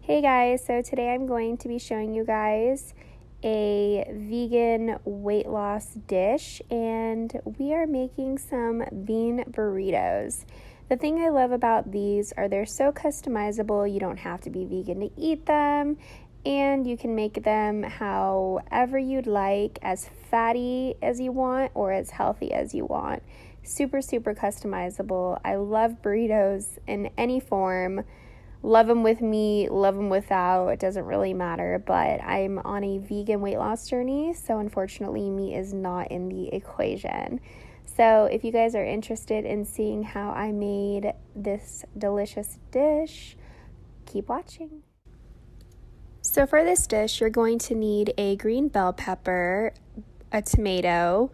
Hey guys, so today I'm going to be showing you guys a vegan weight loss dish, and we are making some bean burritos. The thing I love about these are they're so customizable. You don't have to be vegan to eat them, and you can make them however you'd like, as fatty as you want or as healthy as you want. Super customizable. I love burritos in any form. Love them with meat, love them without, it doesn't really matter, but I'm on a vegan weight loss journey, so unfortunately meat is not in the equation. So if you guys are interested in seeing how I made this delicious dish, keep watching. So for this dish, you're going to need a green bell pepper, a tomato,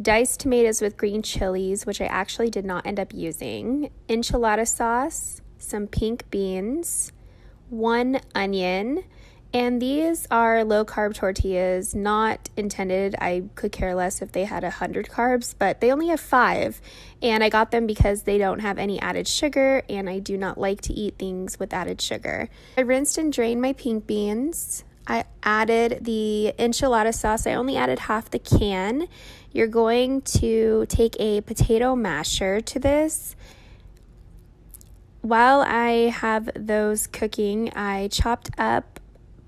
diced tomatoes with green chilies, which I actually did not end up using, enchilada sauce, some pink beans, 1 onion, and these are low-carb tortillas, not intended. I could care less if they had 100 carbs, but they only have 5, and I got them because they don't have any added sugar, and I do not like to eat things with added sugar. I rinsed and drained my pink beans. I added the enchilada sauce. I only added half the can. You're going to take a potato masher to this. While I have those cooking, I chopped up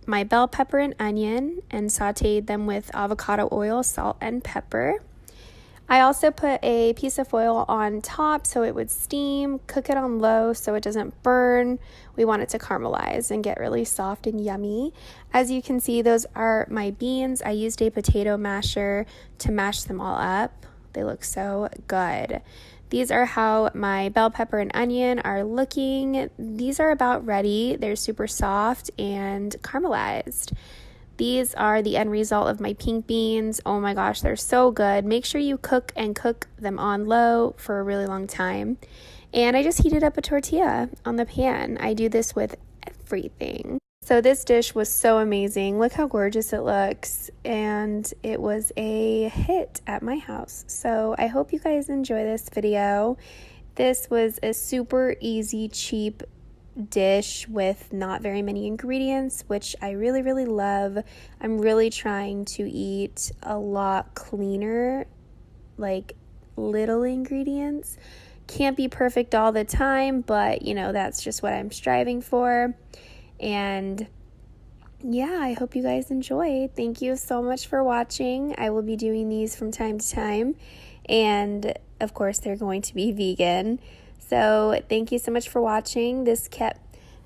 my bell pepper and onion and sauteed them with avocado oil, salt, and pepper. I also put a piece of foil on top so it would steam. Cook it on low so it doesn't burn. We want it to caramelize and get really soft and yummy. As you can see, those are my beans. I used a potato masher to mash them all up. They look so good. These are how my bell pepper and onion are looking. These are about ready. They're super soft and caramelized. These are the end result of my pink beans. Oh my gosh, they're so good. Make sure you cook them on low for a really long time. And I just heated up a tortilla on the pan. I do this with everything. So this dish was so amazing. Look how gorgeous it looks, and it was a hit at my house. So I hope you guys enjoy this video. This was a super easy, cheap dish with not very many ingredients, which I really love. I'm really trying to eat a lot cleaner, like little ingredients. Can't be perfect all the time, but you know, that's just what I'm striving for. And yeah, I hope you guys enjoy. Thank you so much for watching. I will be doing these from time to time, and of course they're going to be vegan. So thank you so much for watching.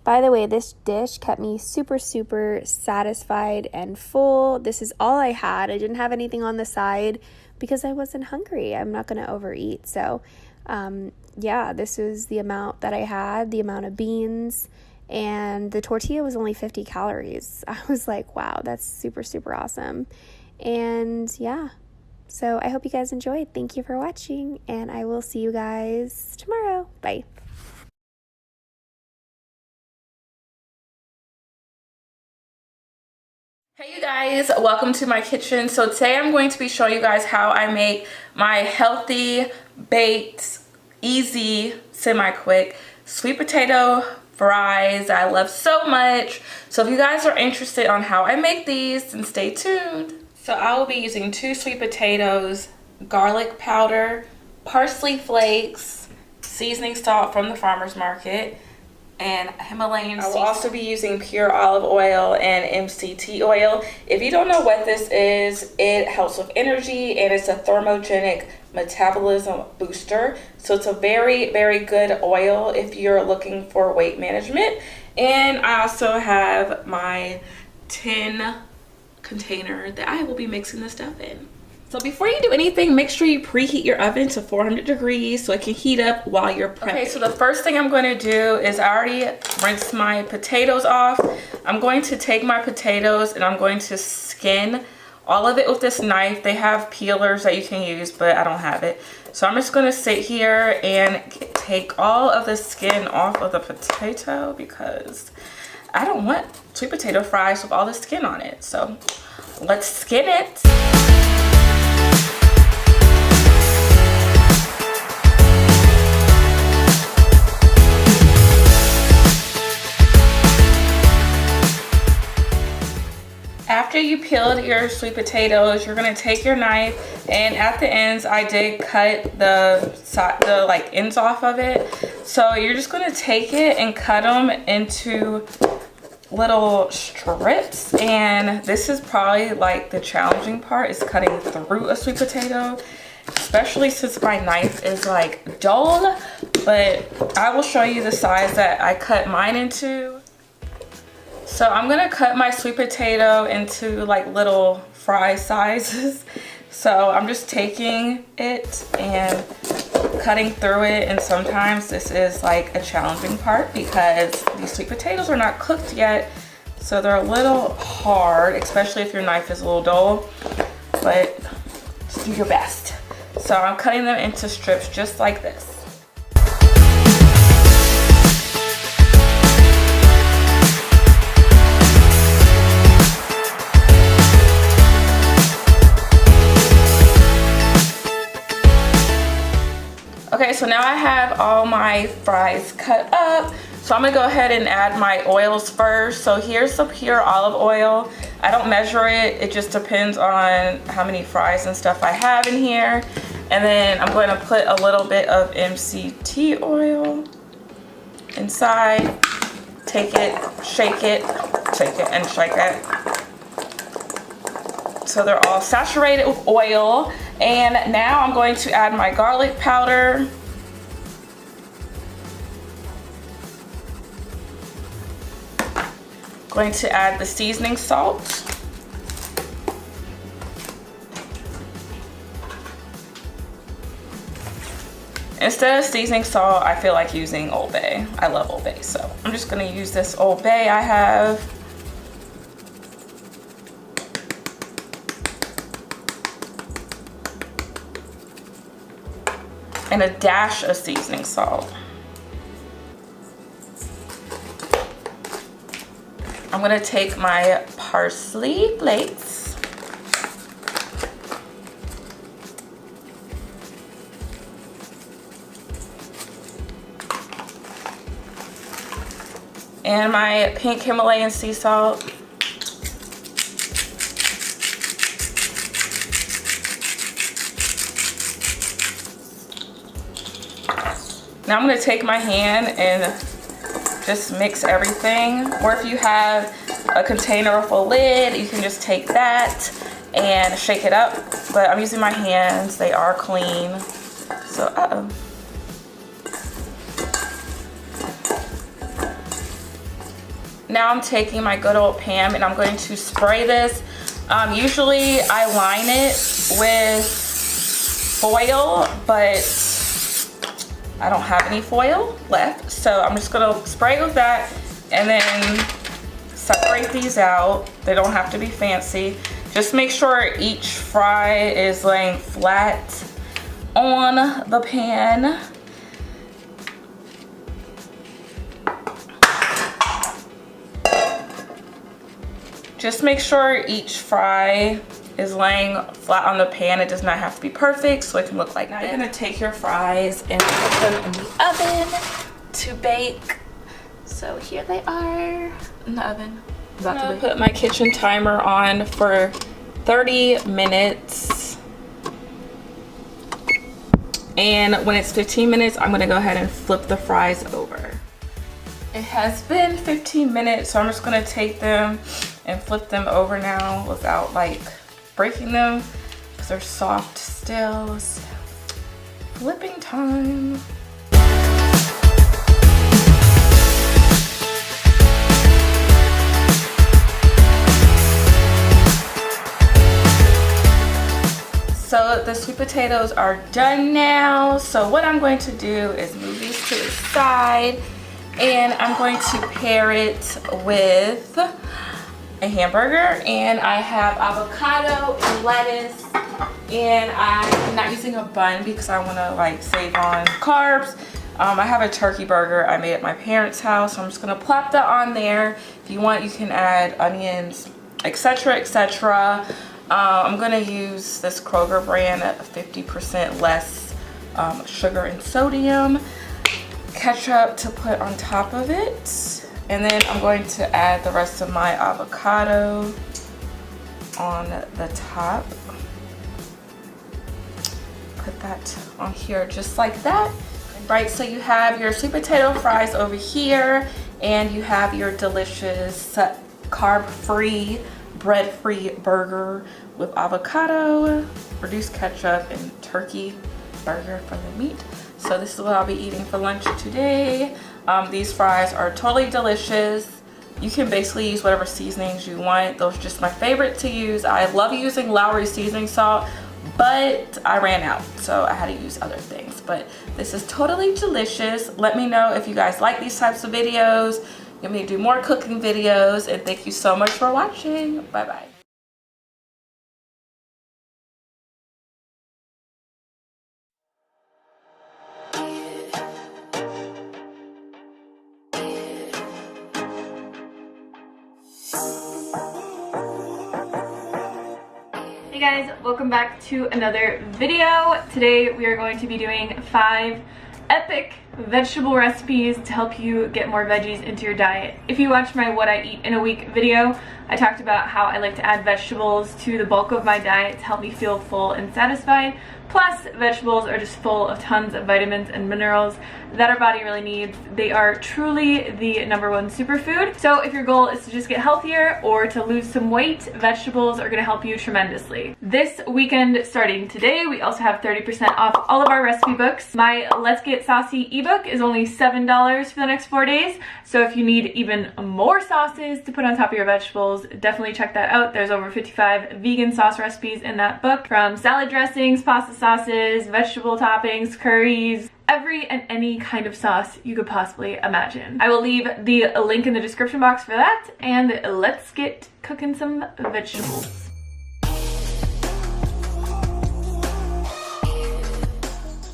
By the way, this dish kept me super satisfied and full. This is all I had. I didn't have anything on the side because I wasn't hungry. I'm not going to overeat. So yeah, this is the amount that I had, the amount of beans. And the tortilla was only 50 calories. I was like, wow, that's super awesome. And yeah, so I hope you guys enjoyed. Thank you for watching, and I will see you guys tomorrow. Bye. Hey you guys, welcome to my kitchen. So today I'm going to be showing you guys how I make my healthy, baked, easy, semi-quick sweet potato fries I love so much. So if you guys are interested on how I make these, then stay tuned. So I will be using 2 sweet potatoes, garlic powder, parsley flakes, seasoning salt from the farmer's market, and Himalayan seasoning. I will also be using pure olive oil and MCT oil. If you don't know what this is, it helps with energy, and it's a thermogenic metabolism booster. So it's a very good oil if you're looking for weight management. And I also have my tin container that I will be mixing this stuff in. So before you do anything, make sure you preheat your oven to 400 degrees so it can heat up while you're prepping. Okay, so the first thing I'm going to do is I already rinsed my potatoes off. I'm going to take my potatoes and I'm going to skin all of it with this knife. They have peelers that you can use, but I don't have it. So I'm just going to sit here and take all of the skin off of the potato because I don't want sweet potato fries with all the skin on it. So let's skin it. peeled your sweet potatoes, you're gonna take your knife, and at the ends I did cut the like ends off of it. So you're just gonna take it and cut them into little strips, and this is probably like the challenging part, is cutting through a sweet potato, especially since my knife is like dull. But I will show you the size that I cut mine into. So I'm gonna cut my sweet potato into like little fry sizes. So I'm just taking it and cutting through it, and sometimes this is like a challenging part because these sweet potatoes are not cooked yet, so they're a little hard, especially if your knife is a little dull, but just do your best. So I'm cutting them into strips just like this. Okay, so now I have all my fries cut up. So I'm gonna go ahead and add my oils first. So here's some pure olive oil. I don't measure it, it just depends on how many fries and stuff I have in here. And then I'm going to put a little bit of MCT oil inside. Take it, shake it, and shake it. So they're all saturated with oil. And now I'm going to add my garlic powder. Going to add the seasoning salt. Instead of seasoning salt, I feel like using Old Bay. I love Old Bay, so I'm just gonna use this Old Bay I have. And a dash of seasoning salt. I'm gonna take my parsley flakes. And my pink Himalayan sea salt. Now I'm gonna take my hand and just mix everything. Or if you have a container with a lid, you can just take that and shake it up. But I'm using my hands, they are clean. So, Now I'm taking my good old Pam and I'm going to spray this. Usually I line it with foil, but I don't have any foil left, so I'm just gonna spray with that and then separate these out. They don't have to be fancy. Just make sure each fry is laying flat on the pan. Just make sure each fry is laying flat on the pan. It does not have to be perfect, so it can look like that. Now you're gonna take your fries and put them in the oven to bake. So here they are in the oven. I'm gonna put my kitchen timer on for 30 minutes. And when it's 15 minutes, I'm gonna go ahead and flip the fries over. It has been 15 minutes, so I'm just gonna take them and flip them over now without like breaking them because they're soft still. So, flipping time. So the sweet potatoes are done now. So what I'm going to do is move these to the side, and I'm going to pair it with a hamburger, and I have avocado and lettuce, and I'm not using a bun because I want to like save on carbs. I have a turkey burger I made at my parents' house, so I'm just gonna plop that on there. If you want, you can add onions, etc., etc. I'm gonna use this Kroger brand at 50% less sugar and sodium. Ketchup to put on top of it, and then I'm going to add the rest of my avocado on the top. Put that on here just like that. Right, so you have your sweet potato fries over here, and you have your delicious carb-free, bread-free burger with avocado, reduced ketchup, and turkey burger for the meat. So this is what I'll be eating for lunch today. These fries are totally delicious. You can basically use whatever seasonings you want. Those are just my favorite to use. I love using Lowry seasoning salt, but I ran out, so I had to use other things. But this is totally delicious. Let me know if you guys like these types of videos. You want me to do more cooking videos, and thank you so much for watching. Bye bye. Hey guys, welcome back to another video. Today we are going to be doing 5 epic vegetable recipes to help you get more veggies into your diet. If you watched my What I Eat in a Week video, I talked about how I like to add vegetables to the bulk of my diet to help me feel full and satisfied. Plus, vegetables are just full of tons of vitamins and minerals that our body really needs. They are truly the #1 superfood. So if your goal is to just get healthier or to lose some weight, vegetables are going to help you tremendously. This weekend, starting today, we also have 30% off all of our recipe books. My Let's Get Saucy ebook is only $7 for the next 4 days. So if you need even more sauces to put on top of your vegetables, definitely check that out. There's over 55 vegan sauce recipes in that book, from salad dressings, pasta sauces, vegetable toppings, curries, every and any kind of sauce you could possibly imagine. I will leave the link in the description box for that, and let's get cooking some vegetables.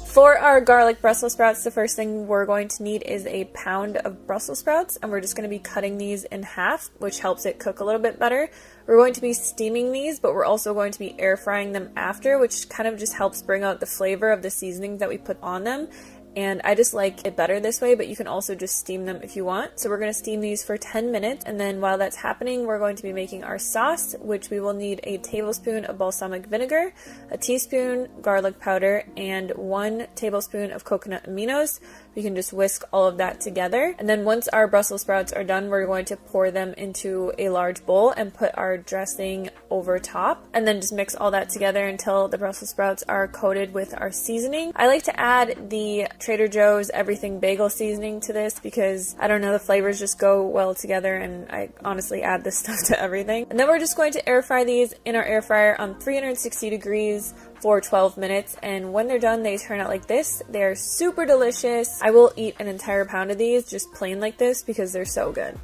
For our garlic Brussels sprouts, the first thing we're going to need is a pound of Brussels sprouts, and we're just going to be cutting these in half, which helps it cook a little bit better. We're going to be steaming these, but we're also going to be air frying them after, which kind of just helps bring out the flavor of the seasoning that we put on them. And I just like it better this way, but you can also just steam them if you want. So we're going to steam these for 10 minutes, and then while that's happening, we're going to be making our sauce, which we will need a tablespoon of balsamic vinegar, a teaspoon garlic powder, and 1 tablespoon of coconut aminos. We can just whisk all of that together. And then once our Brussels sprouts are done, we're going to pour them into a large bowl and put our dressing over top, and then just mix all that together until the Brussels sprouts are coated with our seasoning. I like to add the Trader Joe's everything bagel seasoning to this because, I don't know, the flavors just go well together, and I honestly add this stuff to everything. And then we're just going to air fry these in our air fryer on 360 degrees for 12 minutes, and when they're done, they turn out like this. They're super delicious. I will eat an entire pound of these just plain like this because they're so good.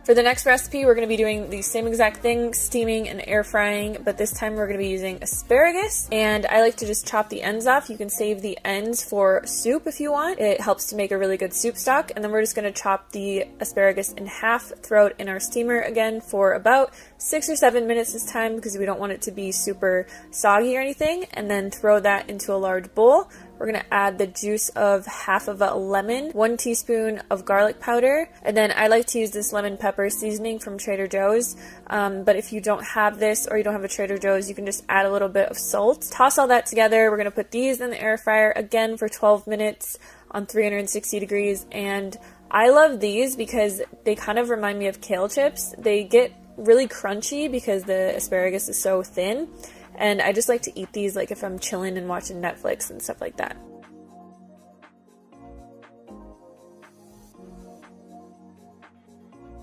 For the next recipe, we're going to be doing the same exact thing, steaming and air frying, but this time we're going to be using asparagus, and I like to just chop the ends off. You can save the ends for soup if you want. It helps to make a really good soup stock, and then we're just going to chop the asparagus in half, throw it in our steamer again for about 6 or 7 minutes this time because we don't want it to be super soggy or anything, and then throw that into a large bowl. We're going to add the juice of half of a lemon, 1 teaspoon of garlic powder, and then I like to use this lemon pepper seasoning from Trader Joe's, but if you don't have this or you don't have a Trader Joe's, you can just add a little bit of salt. Toss all that together. We're going to put these in the air fryer again for 12 minutes on 360 degrees, and I love these because they kind of remind me of kale chips. They get really crunchy because the asparagus is so thin. And I just like to eat these like if I'm chilling and watching Netflix and stuff like that.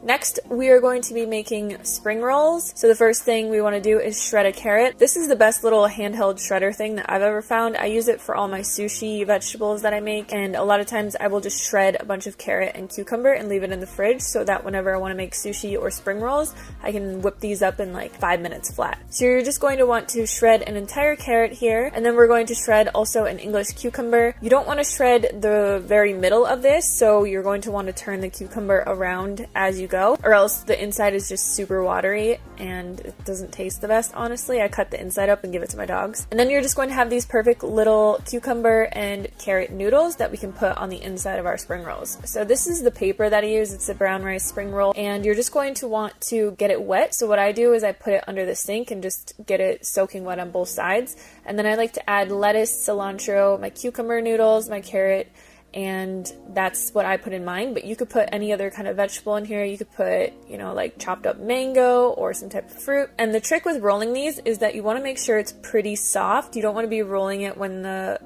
Next, we are going to be making spring rolls. So the first thing we want to do is shred a carrot. This is the best little handheld shredder thing that I've ever found. I use it for all my sushi vegetables that I make, and a lot of times I will just shred a bunch of carrot and cucumber and leave it in the fridge so that whenever I want to make sushi or spring rolls, I can whip these up in like 5 minutes flat. So you're just going to want to shred an entire carrot here, and then we're going to shred also an English cucumber. You don't want to shred the very middle of this, so you're going to want to turn the cucumber around as you go, or else the inside is just super watery and it doesn't taste the best, honestly. I cut the inside up and give it to my dogs. And then you're just going to have these perfect little cucumber and carrot noodles that we can put on the inside of our spring rolls. So this is the paper that I use. It's a brown rice spring roll, and you're just going to want to get it wet. So what I do is I put it under the sink and just get it soaking wet on both sides. And then I like to add lettuce, cilantro, my cucumber noodles, my carrot, and that's what I put in mine. But you could put any other kind of vegetable in here. You could put, you know, like chopped up mango or some type of fruit. And the trick with rolling these is that you want to make sure it's pretty soft. You don't want to be rolling it when the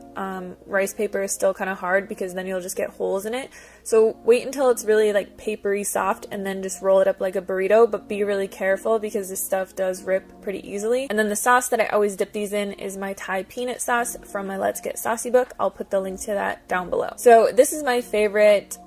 rice paper is still kind of hard, because then you'll just get holes in it. So wait until it's really like papery soft and then just roll it up like a burrito, but be really careful because this stuff does rip pretty easily. And then the sauce that I always dip these in is my Thai peanut sauce from my Let's Get Saucy book. I'll put the link to that down below. So this is my favorite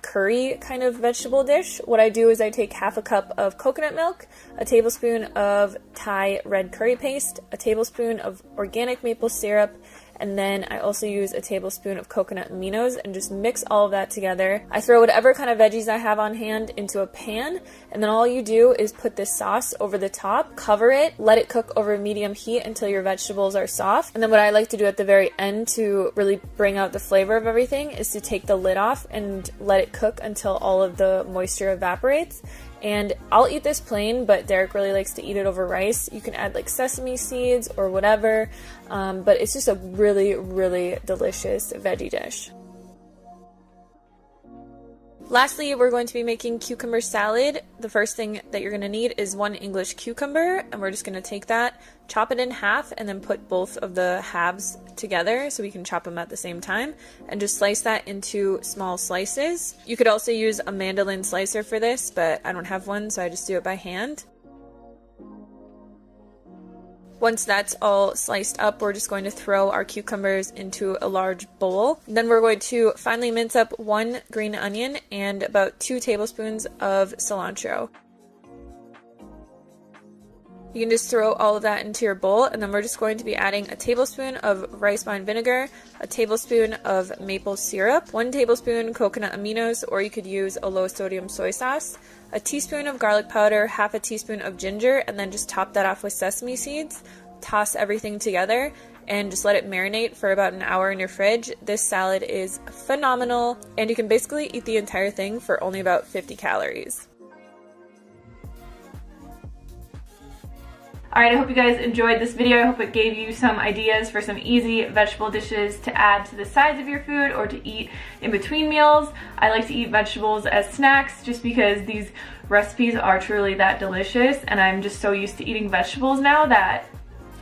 curry kind of vegetable dish. What I do is I take half a cup of coconut milk, a tablespoon of Thai red curry paste, a tablespoon of organic maple syrup, and then I also use a tablespoon of coconut aminos and just mix all of that together. I throw whatever kind of veggies I have on hand into a pan, and then all you do is put this sauce over the top, cover it, let it cook over medium heat until your vegetables are soft. And then what I like to do at the very end to really bring out the flavor of everything is to take the lid off and let it cook until all of the moisture evaporates. And I'll eat this plain, but Derek really likes to eat it over rice. You can add like sesame seeds or whatever, but it's just a really, really delicious veggie dish. Lastly, we're going to be making cucumber salad. The first thing that you're going to need is 1 English cucumber, and we're just going to take that, chop it in half, and then put both of the halves together so we can chop them at the same time, and just slice that into small slices. You could also use a mandolin slicer for this, but I don't have one, so I just do it by hand. Once that's all sliced up, we're just going to throw our cucumbers into a large bowl. Then we're going to finely mince up 1 green onion and about 2 tablespoons of cilantro. You can just throw all of that into your bowl, and then we're just going to be adding a tablespoon of rice wine vinegar, a tablespoon of maple syrup, 1 tablespoon coconut aminos, or you could use a low sodium soy sauce, a teaspoon of garlic powder, half a teaspoon of ginger, and then just top that off with sesame seeds. Toss everything together and just let it marinate for about an hour in your fridge. This salad is phenomenal, and you can basically eat the entire thing for only about 50 calories. Alright, I hope you guys enjoyed this video. I hope it gave you some ideas for some easy vegetable dishes to add to the sides of your food or to eat in between meals. I like to eat vegetables as snacks just because these recipes are truly that delicious, and I'm just so used to eating vegetables now that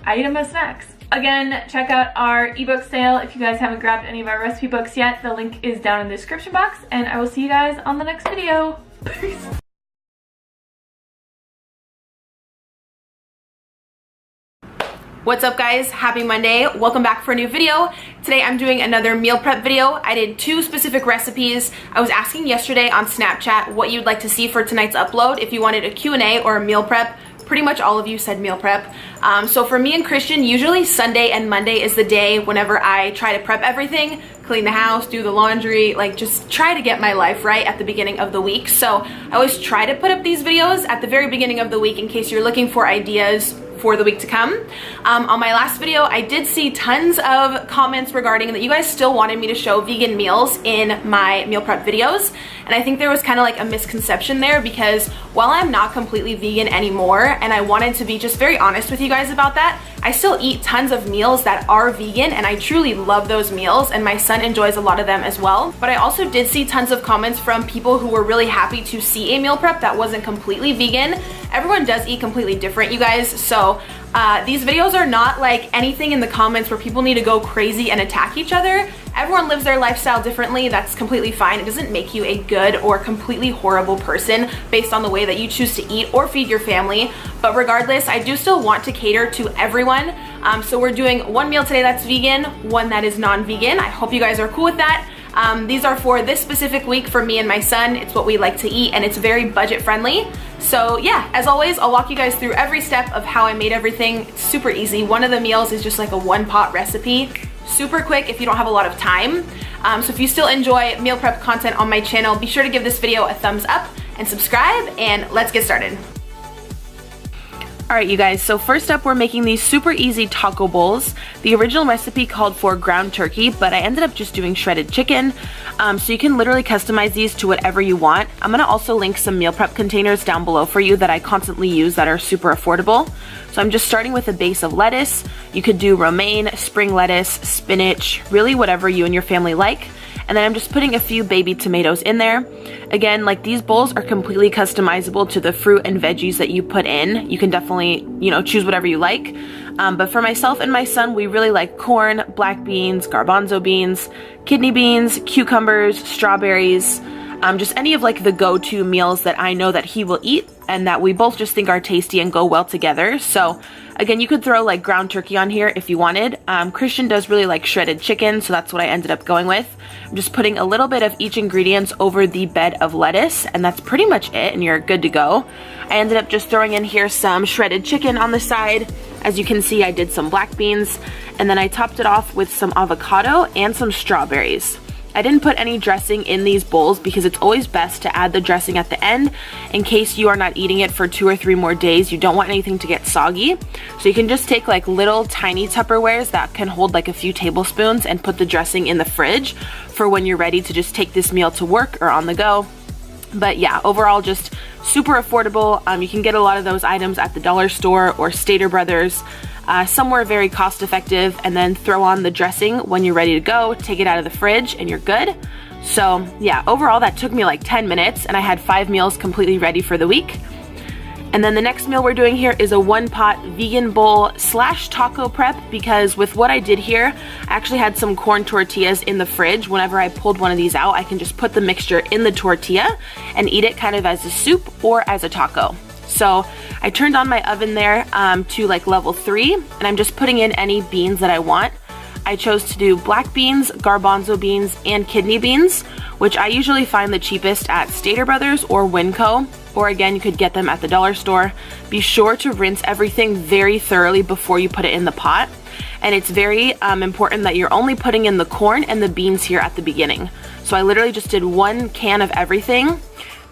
I eat them as snacks. Again, check out our ebook sale if you guys haven't grabbed any of our recipe books yet. The link is down in the description box, and I will see you guys on the next video. Peace. What's up guys, happy Monday. Welcome back for a new video. Today I'm doing another meal prep video. I did 2 specific recipes. I was asking yesterday on Snapchat what you'd like to see for tonight's upload, if you wanted a Q&A or a meal prep. Pretty much all of you said meal prep. So for me and Christian, usually Sunday and Monday is the day whenever I try to prep everything, clean the house, do the laundry, like just try to get my life right at the beginning of the week. So I always try to put up these videos at the very beginning of the week in case you're looking for ideas for the week to come. On my last video, I did see tons of comments regarding that you guys still wanted me to show vegan meals in my meal prep videos. And I think there was kind of like a misconception there, because while I'm not completely vegan anymore, and I wanted to be just very honest with you guys about that, I still eat tons of meals that are vegan, and I truly love those meals, and my son enjoys a lot of them as well. But I also did see tons of comments from people who were really happy to see a meal prep that wasn't completely vegan. Everyone does eat completely different, you guys, so these videos are not like anything in the comments where people need to go crazy and attack each other. Everyone lives their lifestyle differently. That's completely fine. It doesn't make you a good or completely horrible person based on the way that you choose to eat or feed your family. But regardless, I do still want to cater to everyone. So we're doing 1 meal today that's vegan, 1 that is non-vegan. I hope you guys are cool with that. These are for this specific week for me and my son. It's what we like to eat, and it's very budget friendly. So yeah, as always, I'll walk you guys through every step of how I made everything. It's super easy. One of the meals is just like a 1-pot recipe. Super quick if you don't have a lot of time. So if you still enjoy meal prep content on my channel, be sure to give this video a thumbs up and subscribe, and let's get started. Alright you guys, so first up we're making these super easy taco bowls. The original recipe called for ground turkey, but I ended up just doing shredded chicken. So you can literally customize these to whatever you want. I'm going to also link some meal prep containers down below for you that I constantly use that are super affordable. So I'm just starting with a base of lettuce. You could do romaine, spring lettuce, spinach, really whatever you and your family like. And then I'm just putting a few baby tomatoes in there. Again, like these bowls are completely customizable to the fruit and veggies that you put in. You can definitely, choose whatever you like. But for myself and my son, we really like corn, black beans, garbanzo beans, kidney beans, cucumbers, strawberries, just any of like the go-to meals that I know that he will eat and that we both just think are tasty and go well together. So again, you could throw like ground turkey on here if you wanted. Christian does really like shredded chicken, so that's what I ended up going with. I'm just putting a little bit of each ingredients over the bed of lettuce, and that's pretty much it, and you're good to go. I ended up just throwing in here some shredded chicken on the side. As you can see, I did some black beans, and then I topped it off with some avocado and some strawberries. I didn't put any dressing in these bowls because it's always best to add the dressing at the end in case you are not eating it for 2 or 3 more days. You don't want anything to get soggy. So you can just take like little tiny Tupperwares that can hold like a few tablespoons and put the dressing in the fridge for when you're ready to just take this meal to work or on the go. But yeah, overall just super affordable. You can get a lot of those items at the dollar store or Stater Brothers. Somewhere very cost effective, and then throw on the dressing when you're ready to go, take it out of the fridge, and you're good. So yeah, overall that took me like 10 minutes and I had 5 meals completely ready for the week. And then the next meal we're doing here is a 1-pot vegan bowl / taco prep, because with what I did here, I actually had some corn tortillas in the fridge. Whenever I pulled one of these out, I can just put the mixture in the tortilla and eat it kind of as a soup or as a taco. So I turned on my oven there to like level 3, and I'm just putting in any beans that I want. I chose to do black beans, garbanzo beans, and kidney beans, which I usually find the cheapest at Stater Brothers or Winco, or again, you could get them at the dollar store. Be sure to rinse everything very thoroughly before you put it in the pot. And it's very important that you're only putting in the corn and the beans here at the beginning. So I literally just did 1 can of everything,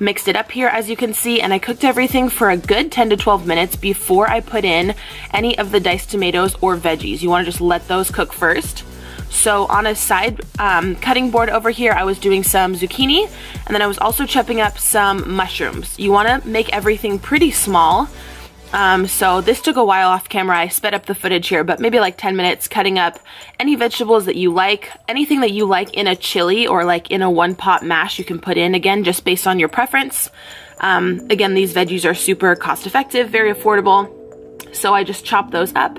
mixed it up here as you can see, and I cooked everything for a good 10 to 12 minutes before I put in any of the diced tomatoes or veggies. You want to just let those cook first. So on a side cutting board over here, I was doing some zucchini, and then I was also chopping up some mushrooms. You want to make everything pretty small. So this took a while off camera. I sped up the footage here, but maybe like 10 minutes cutting up any vegetables that you like, anything that you like in a chili or like in a 1-pot mash you can put in, again, just based on your preference. Again, these veggies are super cost effective, very affordable. So I just chopped those up.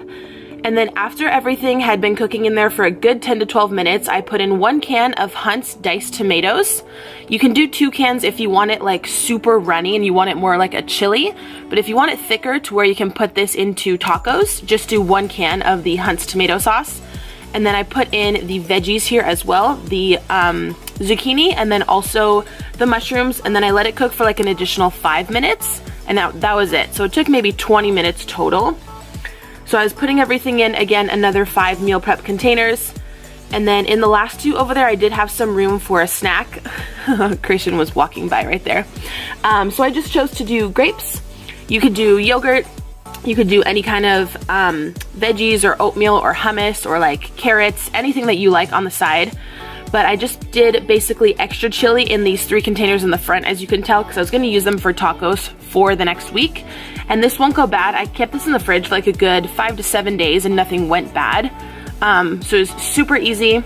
And then after everything had been cooking in there for a good 10 to 12 minutes, I put in 1 can of Hunt's diced tomatoes. You can do 2 cans if you want it like super runny and you want it more like a chili. But if you want it thicker to where you can put this into tacos, just do 1 can of the Hunt's tomato sauce. And then I put in the veggies here as well, the zucchini, and then also the mushrooms. And then I let it cook for like an additional 5 minutes. And that was it. So it took maybe 20 minutes total. So I was putting everything in, again, another 5 meal prep containers. And then in the last 2 over there, I did have some room for a snack. Christian was walking by right there. So I just chose to do grapes. You could do yogurt. You could do any kind of veggies or oatmeal or hummus or like carrots, anything that you like on the side. But I just did basically extra chili in these 3 containers in the front, as you can tell, because I was going to use them for tacos for the next week. And this won't go bad. I kept this in the fridge for like a good 5 to 7 days and nothing went bad. So it was super easy.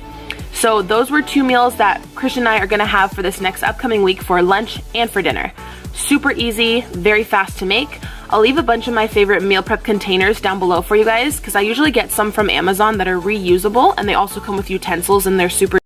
So those were 2 meals that Christian and I are going to have for this next upcoming week for lunch and for dinner. Super easy, very fast to make. I'll leave a bunch of my favorite meal prep containers down below for you guys, because I usually get some from Amazon that are reusable, and they also come with utensils and they're super